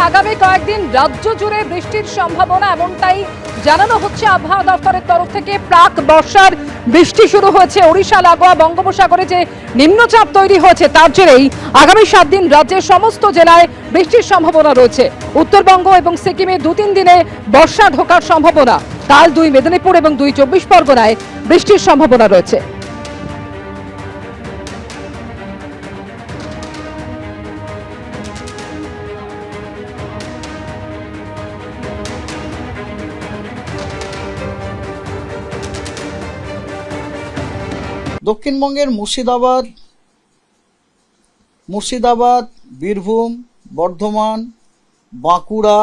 আগামী কয়েকদিন রাজ্য জুড়ে বৃষ্টির সম্ভাবনা, এমনটাই জানানো হচ্ছে আবহাওয়া দপ্তরের তরফ থেকে। প্রাক বর্ষার বৃষ্টি শুরু হয়েছে। ওড়িশা লাগোয়া বঙ্গোপসাগরে যে নিম্নচাপ তৈরি হয়েছে তার জেরেই আগামী 7 দিন রাজ্যের সমস্ত জেলায় বৃষ্টির সম্ভাবনা রয়েছে। উত্তরবঙ্গ এবং সিকিমে 2-3 দিনে বর্ষা ঢোকার সম্ভাবনা। কাল 2 মেদিনীপুর এবং 2 চব্বিশ পরগনায় বৃষ্টির সম্ভাবনা রয়েছে। দক্ষিণবঙ্গের মুর্শিদাবাদ, বীরভূম, বর্ধমান, বাঁকুড়া,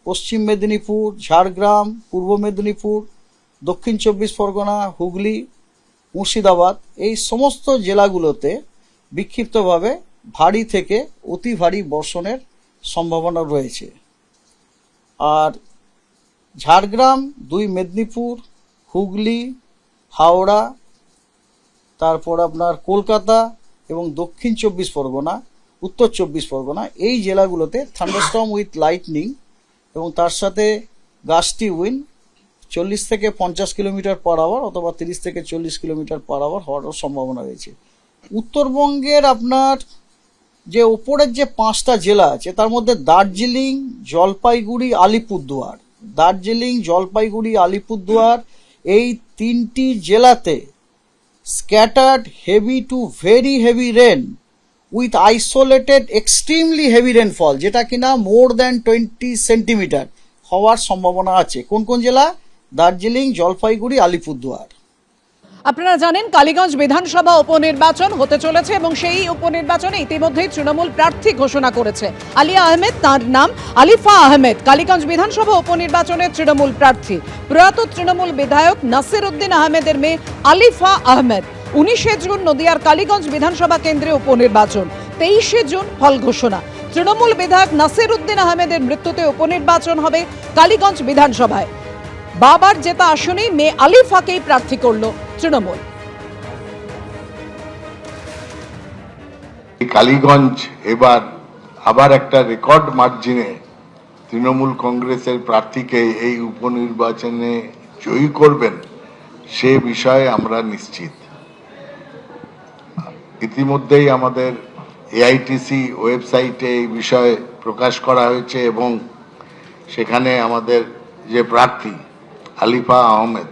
পশ্চিম মেদিনীপুর, ঝাড়গ্রাম, পূর্ব মেদিনীপুর, দক্ষিণ চব্বিশ পরগনা, হুগলি, মুর্শিদাবাদ এই সমস্ত জেলাগুলোতে বিক্ষিপ্তভাবে ভারী থেকে অতি ভারী বর্ষণের সম্ভাবনা রয়েছে। আর ঝাড়গ্রাম, 2 মেদিনীপুর, হুগলি, হাওড়া, তারপর আপনার কলকাতা এবং দক্ষিণ চব্বিশ পরগনা, উত্তর চব্বিশ পরগনা এই জেলাগুলোতে থান্ডারস্টর্ম উইথ লাইটনিং এবং তার সাথে গাস্টি উইন্ড 40 থেকে 50 কিলোমিটার পার আওয়ার অথবা 30 থেকে 40 কিলোমিটার পার আওয়ার হওয়ার সম্ভাবনা রয়েছে। উত্তরবঙ্গের আপনার যে ওপরের যে 5টা জেলা আছে তার মধ্যে দার্জিলিং, জলপাইগুড়ি, আলিপুরদুয়ার এই 3টি জেলাতে scattered heavy to very heavy rain with isolated extremely heavy rainfall যেটা কিনা more than 20 সেন্টিমিটার হওয়ার সম্ভাবনা আছে। কোন কোন জেলা? দার্জিলিং, জলপাইগুড়ি, আলিপুরদুয়ার। আপনারা জানেন কালীগঞ্জ বিধানসভা উপনির্বাচন হতে চলেছে এবং সেই উপনির্বাচনে ইতিমধ্যেই তৃণমূল প্রার্থী ঘোষণা করেছে। আলিয়া আহমেদ, তার নাম আলিফা আহমেদ, কালীগঞ্জ বিধানসভা উপনির্বাচনের তৃণমূল প্রার্থী। প্রয়াত তৃণমূল বিধায়ক নাসির উদ্দিন আহমেদের মেয়ে আলিফা আহমেদ। 19শে জুন নদিয়ার কালীগঞ্জ বিধানসভা কেন্দ্রে উপনির্বাচন, 23শে জুন ফল ঘোষণা। তৃণমূল বিধায়ক নাসির উদ্দিন আহমেদের মৃত্যুতে উপনির্বাচন হবে কালীগঞ্জ বিধানসভায়। বাবার জেতা আসনে মেয়ে আলিফাকেই প্রার্থী করলো তৃণমূল। কালীগঞ্জ এবার আবার একটা রেকর্ড মার্জিনে তৃণমূল কংগ্রেসের প্রার্থীকে এই উপনির্বাচনে জয়ী করবেন সে বিষয়ে আমরা নিশ্চিত। ইতিমধ্যেই আমাদের এআইটিসি ওয়েবসাইটে এই বিষয়ে প্রকাশ করা হয়েছে এবং সেখানে আমাদের যে প্রার্থী আলিফা আহমেদ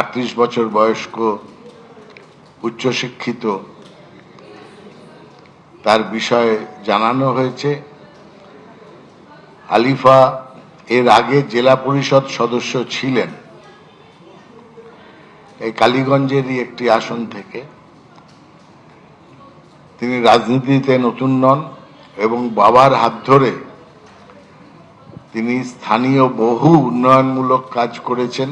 38 বছর বয়স্ক, উচ্চশিক্ষিত, তার বিষয়ে জানানো হয়েছে। আলিফা এর আগে জেলা পরিষদ সদস্য ছিলেন এই কালীগঞ্জেরই একটি আসন থেকে। তিনি রাজনীতিতে নতুন নন এবং বাবার হাত ধরে তিনি স্থানীয় বহু উন্নয়নমূলক কাজ করেছেন।